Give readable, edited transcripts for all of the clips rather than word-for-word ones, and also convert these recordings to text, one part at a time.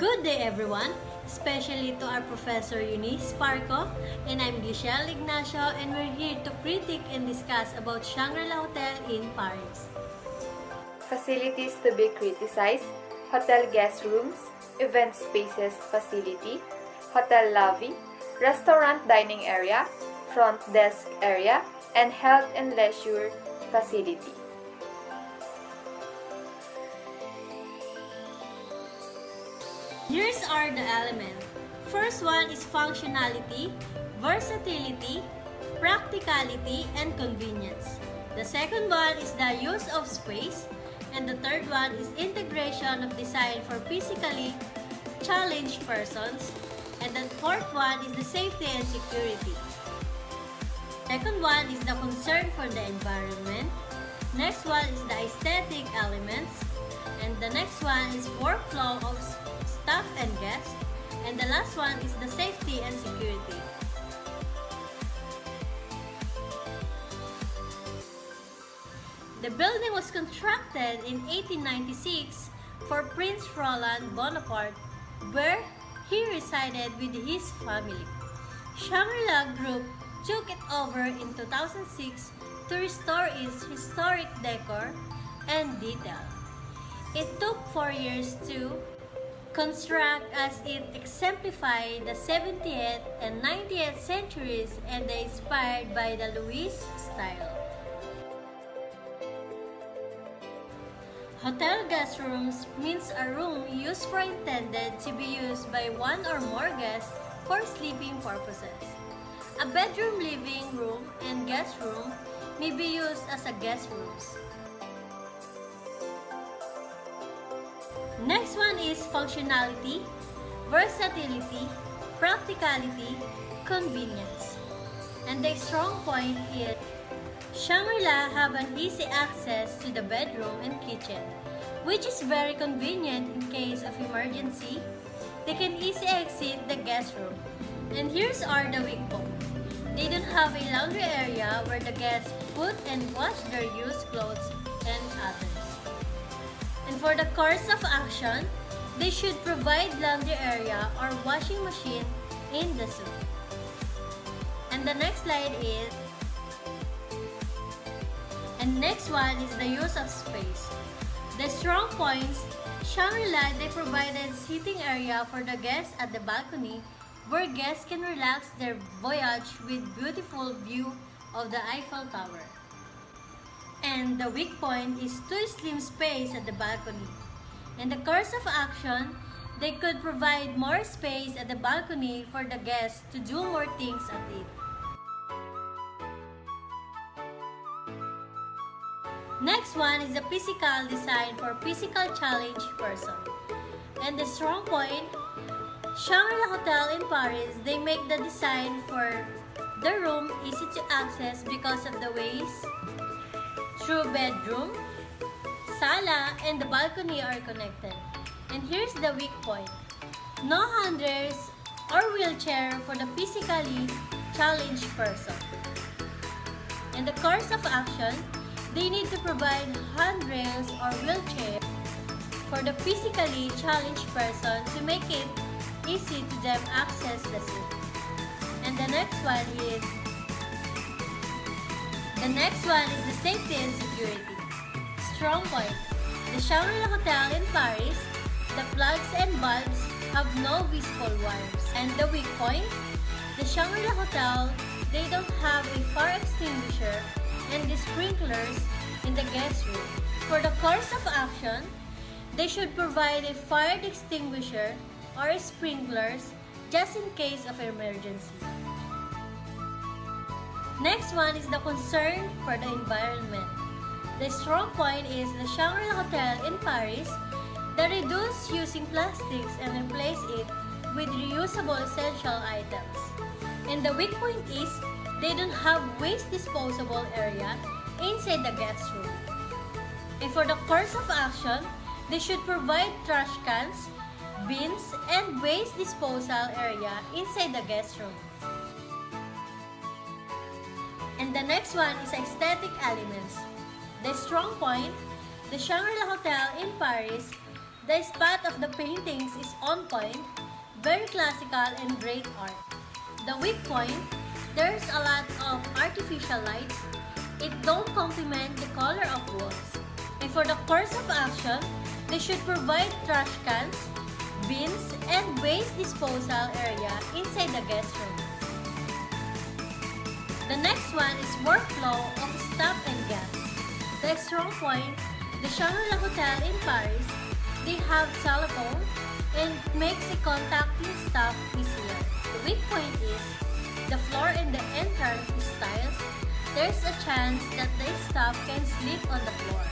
Good day everyone, especially to our Professor Eunice Parco, and I'm Giselle Ignacio, and we're here to critique and discuss about Shangri-La Hotel in Paris. Facilities to be criticized: hotel guest rooms, event spaces facility, hotel lobby, restaurant dining area, front desk area, and health and leisure facility. Here's are the elements. First one is functionality, versatility, practicality, and convenience. The second one is the use of space, and the third one is integration of design for physically challenged persons, and the fourth one is the safety and security. Second one is the concern for the environment. Next one is the aesthetic elements, and the next one is workflow of staff and guests, and the last one is the safety and security. The building was constructed in 1896 for Prince Roland Bonaparte, where he resided with his family. Shangri-La Group took it over in 2006 to restore its historic decor and detail. It took 4 years to construct as it exemplified the 17th and 19th centuries and inspired by the Louis style. Hotel guest rooms means a room used for intended to be used by one or more guests for sleeping purposes. A bedroom, living room, and guest room may be used as a guest rooms. Next one is functionality, versatility, practicality, convenience. And the strong point is Shangri-La have an easy access to the bedroom and kitchen, which is very convenient in case of emergency. They can easily exit the guest room. And here's are the weak points. They don't have a laundry area where the guests put and wash their used clothes and others. And for the course of action, they should provide laundry area or washing machine in the suite. And the next slide is, and next one is the use of space. The strong points, Shangri-La, they provided seating area for the guests at the balcony where guests can relax their voyage with beautiful view of the Eiffel Tower. And the weak point is too slim space at the balcony. In the course of action, they could provide more space at the balcony for the guests to do more things at it. Next one is the physical design for physical challenged person. And the strong point, Shangri-La Hotel in Paris, they make the design for the room easy to access because of the ways through bedroom, sala, and the balcony are connected. And here's the weak point. No handrails or wheelchair for the physically challenged person. In the course of action, they need to provide handrails or wheelchair for the physically challenged person to make it easy to them access the suite. And the next one is the safety and security. Strong point. The Shangri-La Hotel in Paris, the plugs and bulbs have no visible wires. And the weak point, the Shangri-La Hotel, they don't have a fire extinguisher and the sprinklers in the guest room. For the course of action, they should provide a fire extinguisher or sprinklers just in case of emergency. Next one is the concern for the environment. The strong point is the Shangri-La Hotel in Paris that reduce using plastics and replace it with reusable essential items. And the weak point is they don't have waste disposable area inside the guest room. And for the course of action, they should provide trash cans, bins, and waste disposal area inside the guest room. And the next one is aesthetic elements. The strong point, the Shangri-La Hotel in Paris, The spot of the paintings is on point, very classical and great art. The weak point, there's a lot of artificial lights. It don't complement the color of walls. And for the course of action, they should provide trash cans, bins, and waste disposal area inside the guest room. The next one is workflow of staff and guests. The strong point, the Shangri-La Hotel in Paris, they have telephone and makes the contacting staff easier. The weak point is the floor and the entrance is tiles. There's a chance that the staff can sleep on the floor.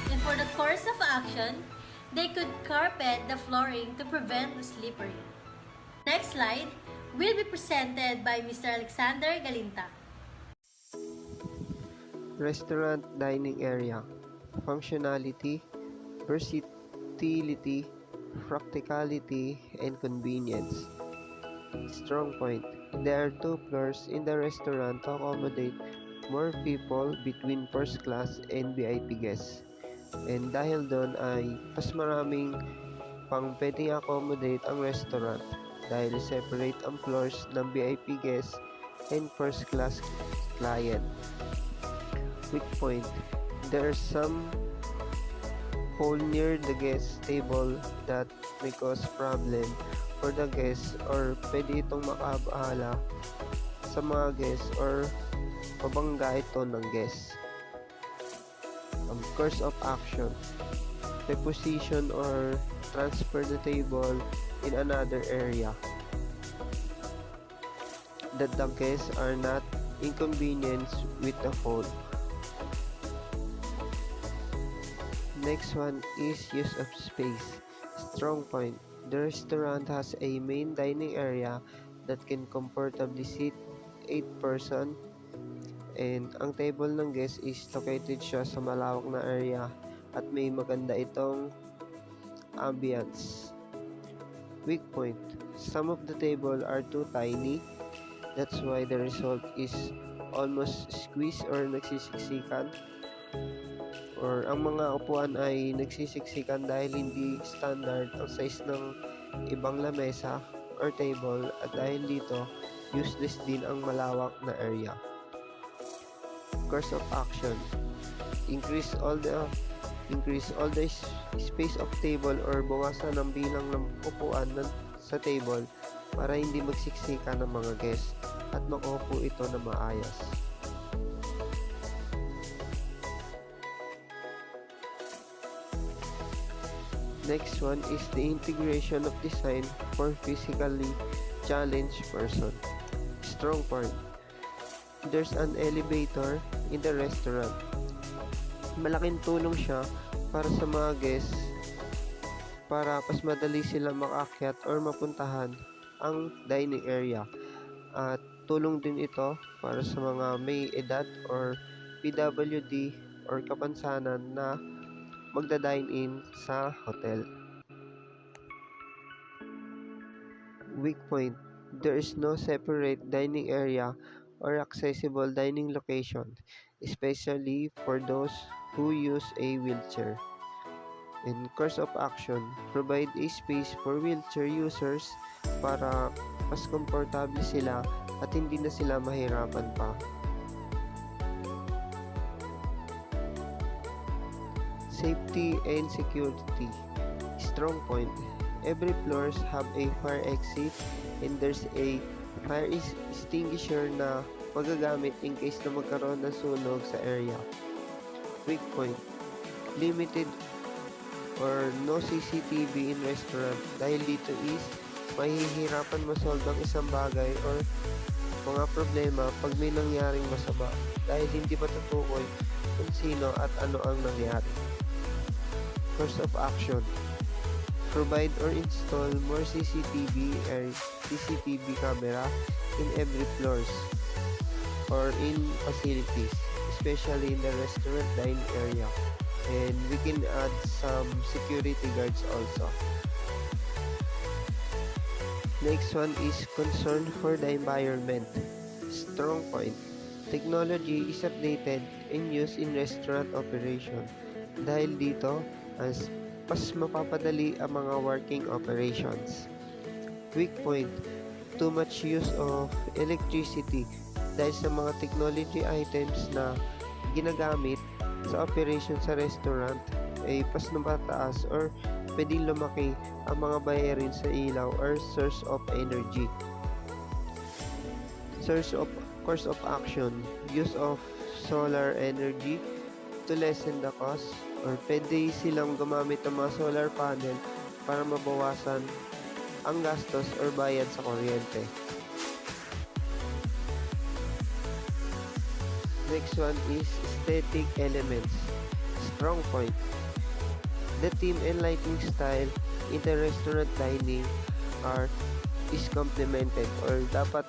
And for the course of action, they could carpet the flooring to prevent slippery. Next slide will be presented by Mr. Alexander Galinta. Restaurant dining area. Functionality, versatility, practicality, and convenience. Strong point. There are 2 floors in the restaurant to accommodate more people between first class and VIP guests. And dahil doon ay mas maraming pang pwedeng accommodate ang restaurant dahil separate ang floors ng VIP guests and first class client. Weak point. There are some hole near the guest table that may cause problem for the guests or pwede itong makabahala sa mga guests or mabangga ito ng guests. Course of action. Reposition or transfer the table in another area that the guests are not inconvenienced with the food. Next one is use of space. Strong point. The restaurant has a main dining area that can comfortably seat 8 person and ang table ng guest is located siya sa malawak na area at may maganda itong ambience. Weak point. Some of the table are too tiny. That's why the result is almost squeeze or nagsisiksikan. Or ang mga upuan ay nagsisiksikan dahil hindi standard ang size ng ibang lamesa or table at dahil dito, useless din ang malawak na area. Course of action. Increase all the space of table or bawasan ang bilang ng upuan sa table para hindi magsiksikan ng mga guests at makaupo ito na maayos. Next one is the integration of design for physically challenged person. Strong point. There's an elevator in the restaurant. Malaking tulong siya para sa mga guests para mas madali sila makaakyat or mapuntahan ang dining area. At tulong din ito para sa mga may edad or PWD or kapansanan na magda-dine-in sa hotel. Weak point. There is no separate dining area or accessible dining location, especially for those who use a wheelchair. In course of action, provide a space for wheelchair users para mas komportable sila at hindi na sila mahirapan pa. Safety and security. Strong point. Every floors have a fire exit and there's a fire extinguisher na magagamit in case na magkaroon ng sunog sa area. Weak point. Limited or no CCTV in restaurant dahil dito is mahihirapan masolve ang isang bagay or mga problema pag may nangyaring masama dahil hindi matutukoy kung sino at ano ang nangyari. Course of action. Provide or install more CCTV camera in every floors or in facilities, especially in the restaurant dining area. And we can add some security guards also. Next one is concern for the environment. Strong point. Technology is updated and used in restaurant operation. Dahil dito, as mas mapapadali ang mga working operations. Weak point, too much use of electricity dahil sa mga technology items na ginagamit sa operation sa restaurant ay pas na mataas or pwedeng lumaki ang mga bayarin sa ilaw or source of energy. Course of action, use of solar energy to lessen the cost, or pwede silang gumamit ng mga solar panel para mabawasan ang gastos or bayad sa kuryente. Next one is aesthetic elements. Strong point. The theme and lighting style in the restaurant dining is complemented, or dapat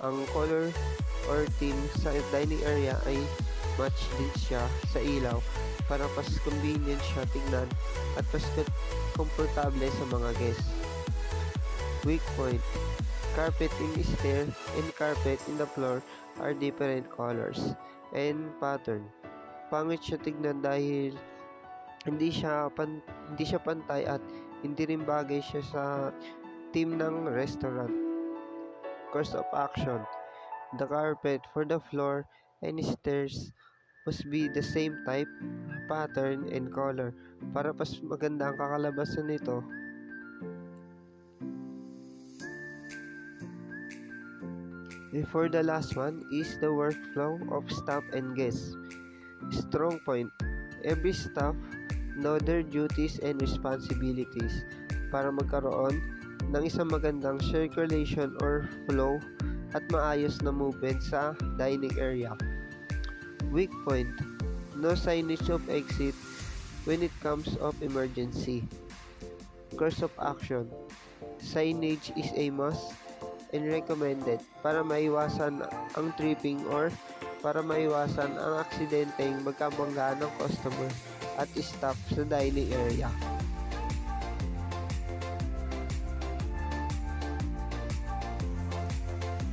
ang color or theme sa dining area ay match din siya sa ilaw para mas convenient siya tingnan at mas komportable sa mga guests. Weak point. Carpet in the stair and carpet in the floor are different colors and pattern. Pangit siya tignan dahil hindi siya pantay at hindi rin bagay siya sa theme ng restaurant. Course of action. The carpet for the floor and stairs must be the same type, pattern, and color para mas maganda ang kakalabasan nito. And for the last one is the workflow of staff and guests. Strong point. Every staff know their duties and responsibilities para magkaroon ng isang magandang circulation or flow at maayos na movement sa dining area. Weak point. No signage of exit when it comes of emergency. Course of action. Signage is a must and recommended para maiwasan ang tripping or para maiwasan ang aksidenteng magkabanggaan ng customer at staff sa dining area.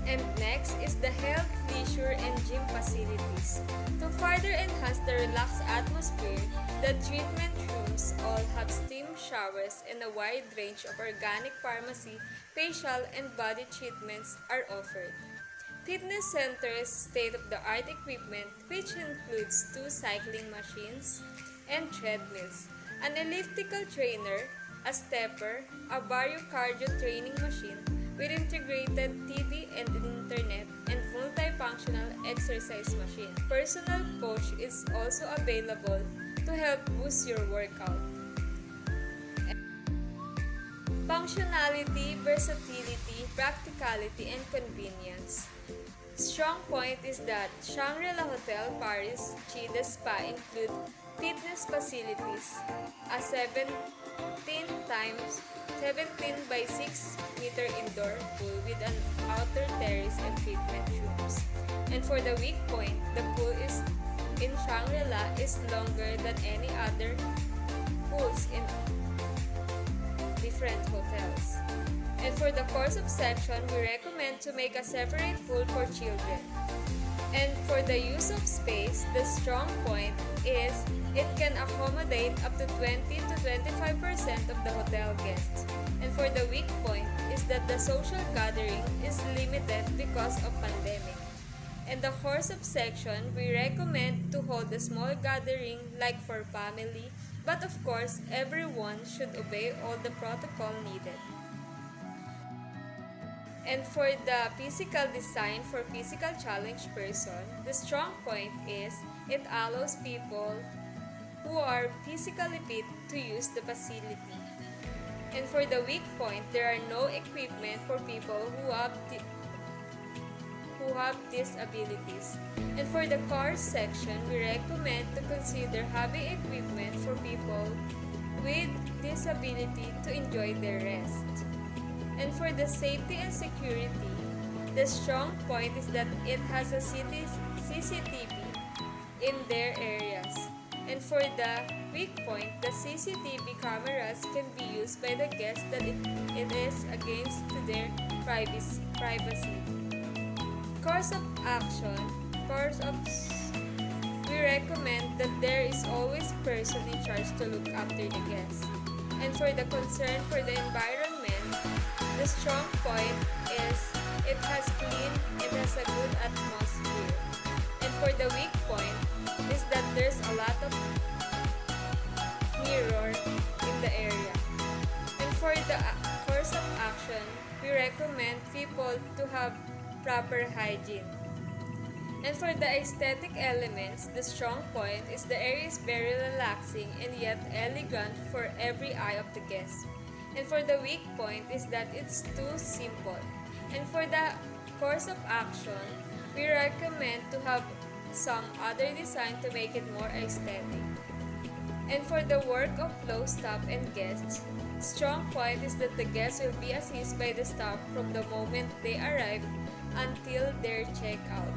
And next is the health, leisure, and gym facilities. To further enhance the relaxed atmosphere, the treatment rooms all have steam showers and a wide range of organic pharmacy, facial, and body treatments are offered. Fitness centers state-of-the-art equipment which includes 2 cycling machines and treadmills, an elliptical trainer, a stepper, a barrio-cardio training machine with integrated TV and internet, and multifunctional exercise machine. Personal coach is also available to help boost your workout. Functionality, versatility, practicality, and convenience. Strong point is that Shangri-La Hotel Paris Chile Spa include fitness facilities, a 17 by 6 meter indoor pool with an outer terrace and treatment rooms. And for the weak point, the pool in Shangri-La is longer than any other pools in different hotels. And for the course of section, we recommend to make a separate pool for children. And for the use of space, the strong point is it can accommodate up to 20 to 25% of the hotel guests. And for the weak point is that the social gathering is limited because of pandemic. In the course of section, we recommend to hold a small gathering like for family, but of course, everyone should obey all the protocol needed. And for the physical design for physical challenged person, the strong point is it allows people who are physically fit to use the facility. And for the weak point, there are no equipment for people who have disabilities. And for the cars section, we recommend to consider having equipment for people with disability to enjoy their rest. And for the safety and security, the strong point is that it has a CCTV in their areas. And for the weak point, the CCTV cameras can be used by the guests that it is against to their privacy. Course of action, we recommend that there is always a person in charge to look after the guests. And for the concern for the environment, the strong point is it has clean, it has a good atmosphere. And for the weak point is that there's a lot of mirror in the area. And for the course of action, we recommend people to have proper hygiene. And for the aesthetic elements, the strong point is the area is very relaxing and yet elegant for every eye of the guest. And for the weak point is that it's too simple. And for the course of action, we recommend to have some other design to make it more aesthetic. And for the work of flow staff and guests, strong point is that the guests will be assisted by the staff from the moment they arrive until their checkout.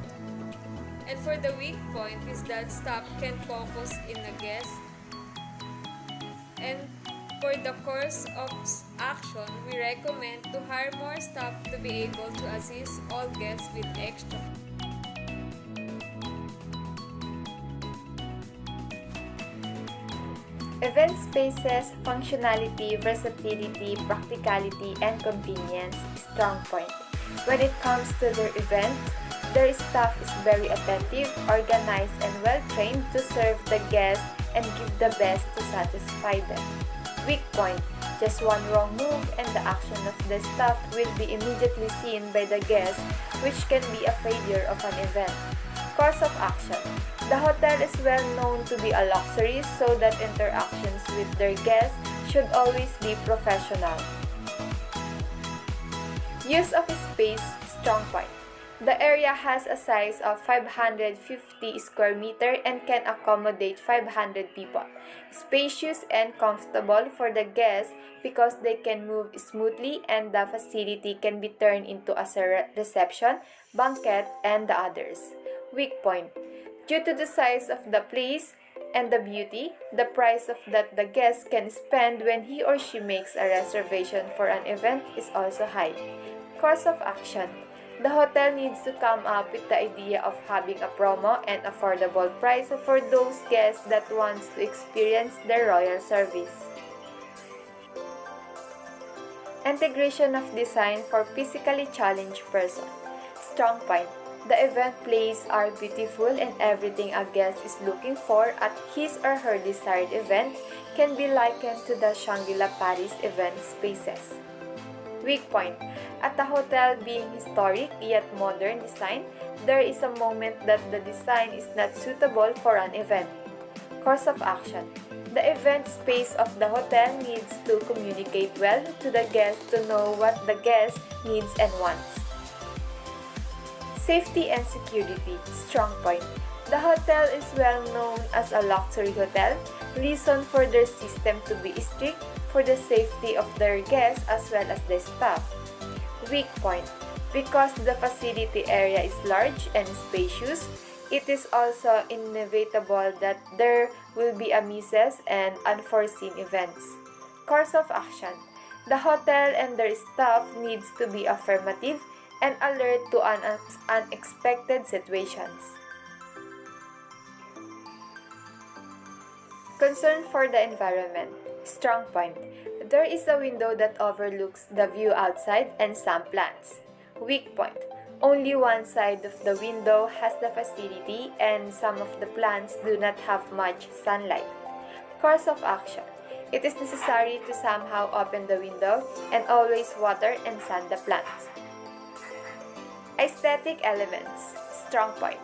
And for the weak point is that staff can focus in the guest. And for the course of action, we recommend to hire more staff to be able to assist all guests with extra. Event spaces, functionality, versatility, practicality, and convenience, strong point. When it comes to their event, their staff is very attentive, organized, and well-trained to serve the guests and give the best to satisfy them. Weak point, just one wrong move and the action of the staff will be immediately seen by the guests, which can be a failure of an event. Course of action. The hotel is well known to be a luxury, so that interactions with their guests should always be professional. Use of space, strong point. The area has a size of 550 square meter and can accommodate 500 people. Spacious and comfortable for the guests because they can move smoothly and the facility can be turned into a reception, banquet, and the others. Weak point. Due to the size of the place and the beauty, the price of that the guest can spend when he or she makes a reservation for an event is also high. Course of action. The hotel needs to come up with the idea of having a promo and affordable price for those guests that wants to experience the royal service. Integration of design for physically challenged person. Strong point. The event places are beautiful and everything a guest is looking for at his or her desired event can be likened to the Shangri-La Paris event spaces. Weak point. At the hotel being historic yet modern design, there is a moment that the design is not suitable for an event. Course of action. The event space of the hotel needs to communicate well to the guest to know what the guest needs and wants. Safety and security, strong point. The hotel is well known as a luxury hotel, reason for their system to be strict for the safety of their guests as well as the staff. Weak point. Because the facility area is large and spacious, it is also inevitable that there will be a misses and unforeseen events. Course of action. The hotel and their staff needs to be affirmative and alert to unexpected situations. Concern for the environment. Strong point. There is a window that overlooks the view outside and some plants. Weak point. Only one side of the window has the facility and some of the plants do not have much sunlight. Course of action. It is necessary to somehow open the window and always water and sun the plants. Aesthetic elements. Strong point.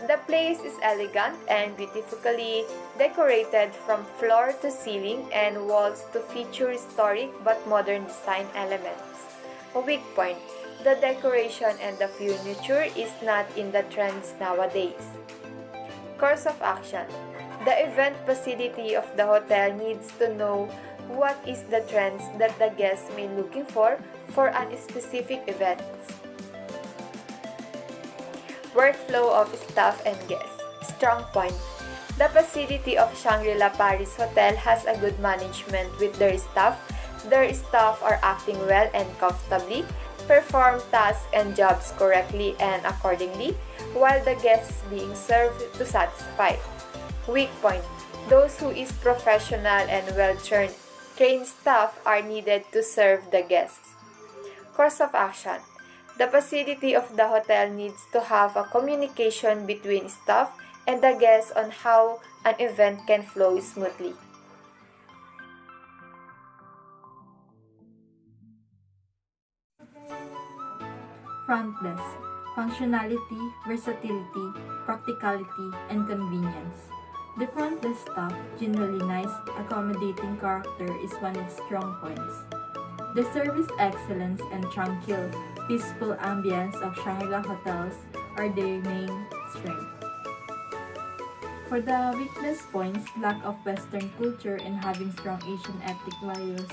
The place is elegant and beautifully decorated from floor to ceiling and walls to feature historic but modern design elements. A weak point. The decoration and the furniture is not in the trends nowadays. Course of action. The event facility of the hotel needs to know what is the trends that the guests may be looking for a specific event. Workflow of staff and guests. Strong point. The facility of Shangri-La Paris Hotel has a good management with their staff. Their staff are acting well and comfortably, perform tasks and jobs correctly and accordingly, while the guest is being served to satisfy. Weak point. Those who is professional and well-trained staff are needed to serve the guests. Course of action. The facility of the hotel needs to have a communication between staff and the guests on how an event can flow smoothly. Front desk. Functionality, versatility, practicality, and convenience. The front desk staff, generally nice, accommodating character is one of its strong points. The service excellence and tranquil, peaceful ambience of Shangri-La hotels are their main strength. For the weakness points, lack of Western culture and having strong Asian ethnic values,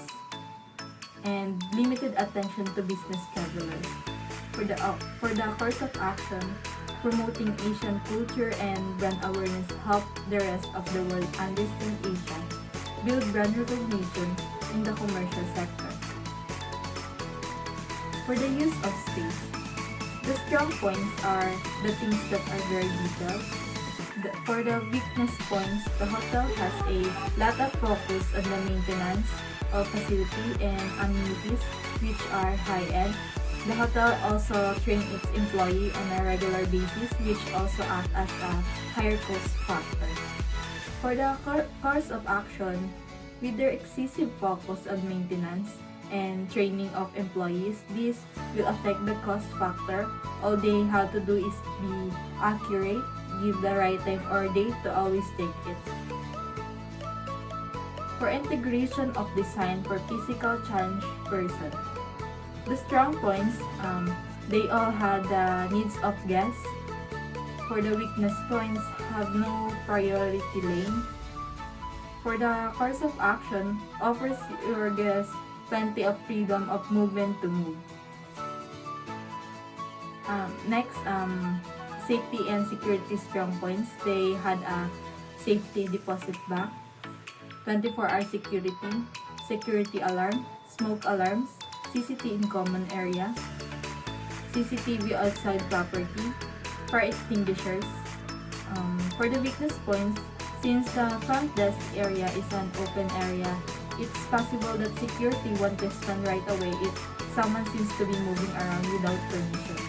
and limited attention to business travelers. For the course of action, promoting Asian culture and brand awareness help the rest of the world understand Asia, build brand recognition in the commercial sector. For the use of space, the strong points are the things that are very detailed. For the weakness points, the hotel has a lot of focus on the maintenance of facility and amenities, which are high-end. The hotel also trains its employee on a regular basis, which also acts as a higher cost factor. For the course of action, with their excessive focus on maintenance and training of employees, this will affect the cost factor. All they have to do is be accurate, give the right time or date to always take it. For integration of design for physical challenge person, the strong points, they all had the needs of guests. For the weakness points, have no priority lane. For the course of action, offers your guests plenty of freedom of movement to move. Next, safety and security strong points. They had a safety deposit bag, 24-hour security alarm, smoke alarms, CCTV in common area, CCTV outside property, fire extinguishers. For the weakness points, since the front desk area is an open area, it's possible that security won't respond right away if someone seems to be moving around without permission.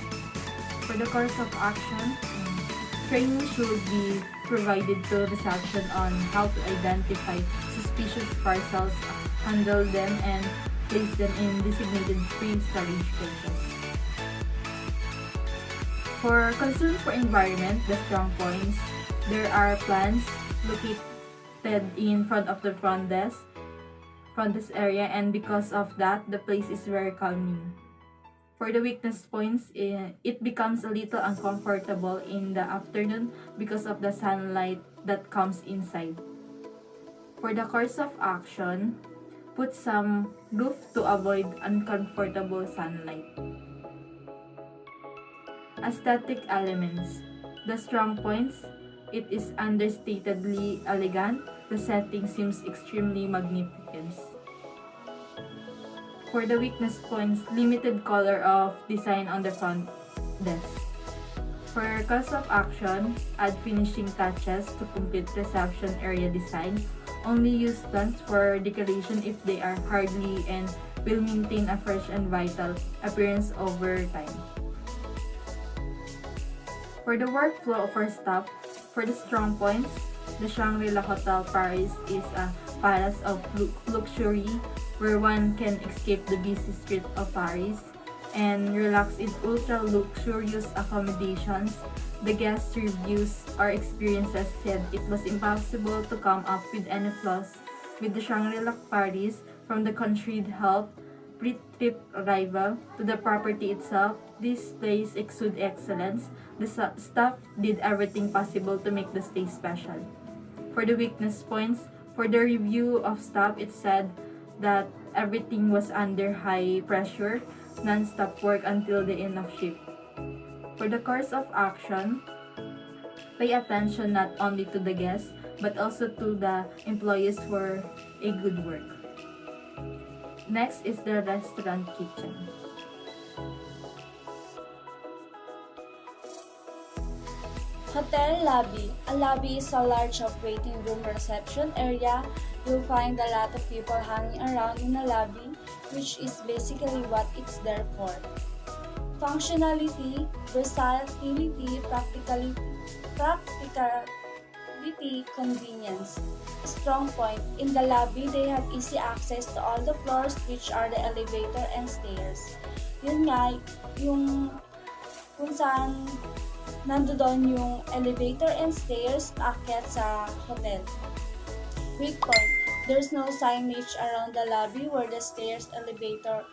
For the course of action, training should be provided to reception on how to identify suspicious parcels, handle them, and place them in designated free storage places. For concern for environment, the strong points, there are plants located in front of the front desk area, and because of that, the place is very calming. For the weakness points, it becomes a little uncomfortable in the afternoon because of the sunlight that comes inside. For the course of action, put some roof to avoid uncomfortable sunlight. Aesthetic elements. The strong points, it is understatedly elegant. The setting seems extremely magnificent. For the weakness points, limited color of design on the front desk. For course of action, add finishing touches to complete reception area design. Only use plants for decoration if they are hardy and will maintain a fresh and vital appearance over time. For the workflow of our staff, for the strong points, the Shangri-La Hotel Paris is a palace of luxury where one can escape the busy street of Paris and relax in ultra-luxurious accommodations. The guest reviews or experiences said it was impossible to come up with any flaws with the Shangri-La Paris, from the contrived help, pre-trip arrival, to the property itself. This place exudes excellence. The staff did everything possible to make the stay special. For the weakness points, for the review of staff, it said that everything was under high pressure, non-stop work until the end of shift. For the course of action, pay attention not only to the guests but also to the employees for a good work. Next is the restaurant kitchen. Hotel lobby. A lobby is a large waiting room reception area. You'll find a lot of people hanging around in a lobby, which is basically what it's there for. Functionality, versatility, practicality, convenience. Strong point. In the lobby, they have easy access to all the floors, which are the elevator and stairs. Yun nga, yung kung saan nandoon yung elevator and stairs paakyat sa hotel. Weak point. There's no signage around the lobby where the stairs, elevator,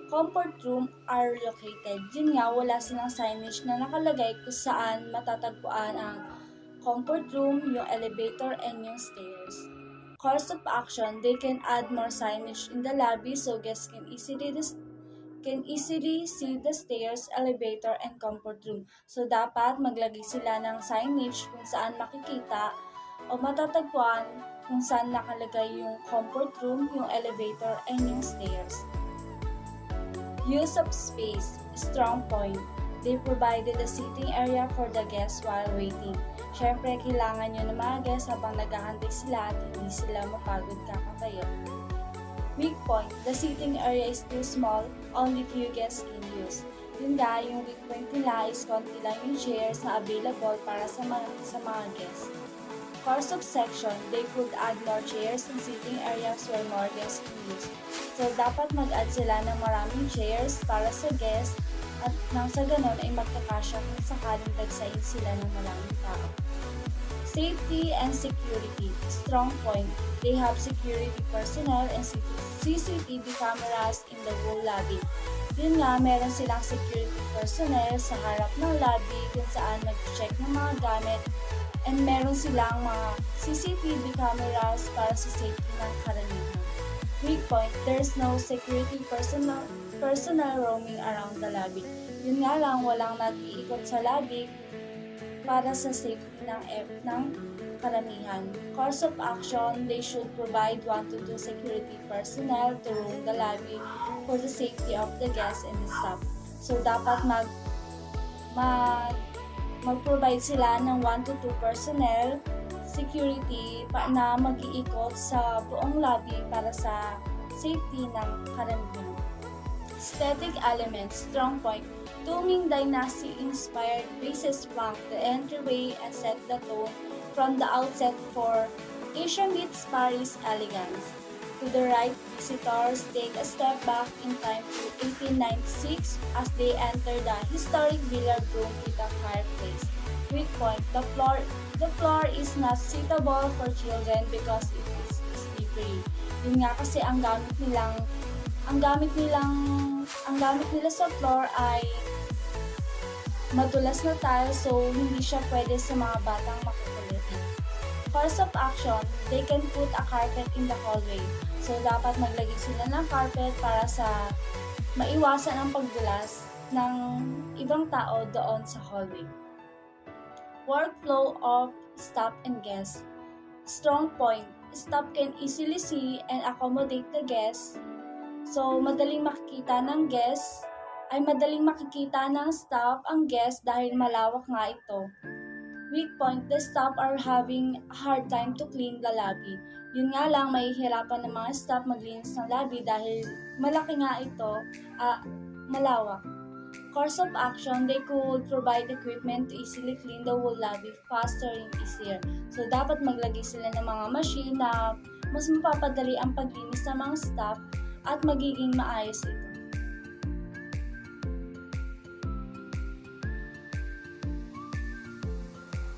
comfort room are located. Yun nga, wala silang signage na nakalagay kung saan matatagpuan ang comfort room, yung elevator, and yung stairs. Course of action, they can add more signage in the lobby so guests can easily see the stairs, elevator, and comfort room. So, dapat maglagay sila ng signage kung saan makikita o matatagpuan kung saan nakalagay yung comfort room, yung elevator, and yung stairs. Use of space, strong point. They provided a sitting area for the guests while waiting. Syempre, kailangan nyo ng mga guests habang naghahantay sila at hindi sila mapagod kakatayo. Weak point, the sitting area is too small, only few guests can use. Yun nga, yung weak point nila is konti lang yung chairs na available para sa mga guests. Course of section, they could add more chairs and sitting areas where more guests can use. So, dapat mag-add sila ng maraming chairs para sa guests at nang sa ganon ay magkakasya kung sakaling dagsayin sila ng maraming tao. Safety and security, strong point. They have security personnel and CCTV cameras in the whole lobby. Yun nga, meron silang security personnel sa harap ng lobby kung saan mag-check ng mga gamit and meron silang mga CCTV cameras para sa safety ng karamihan. Weak point, there's no security personnel roaming around the lobby. Yun nga lang, walang nag-iikot sa lobby para sa safety ng karamihan. Course of action, they should provide 1 to 2 security personnel to roam the lobby for the safety of the guests and the staff. So, dapat mag-provide sila ng 1 to 2 personnel security na mag-iikot sa buong lobby para sa safety ng karamihan. Aesthetic elements, strong point. Two Ming Dynasty-inspired bases flank the entryway and set the tone from the outset for Asia meets Paris elegance. To the right, visitors take a step back in time to 1896 as they enter the historic billiard room with a fireplace. Weak point, the floor is not suitable for children because it is slippery. Yun nga kasi ang gamit nila sa floor ay madulas na tile, so hindi siya pwede sa mga batang makukulit. Course of action, they can put a carpet in the hallway. So dapat maglagay sila ng carpet para sa maiwasan ang pagdulas ng ibang tao doon sa hallway. Workflow of staff and guests. Strong point, staff can easily see and accommodate the guests. So madaling makikita ng staff ang guest dahil malawak nga ito. Weak point, the staff are having a hard time to clean the lobby. Yun nga lang, mahihirapan ng mga staff maglinis ng lobby dahil malaki nga ito, malawak. Course of action, they could provide equipment to easily clean the whole lobby faster and easier. So dapat maglagay sila ng mga machine na mas mapapadali ang paglinis ng mga staff at magiging maayos ito.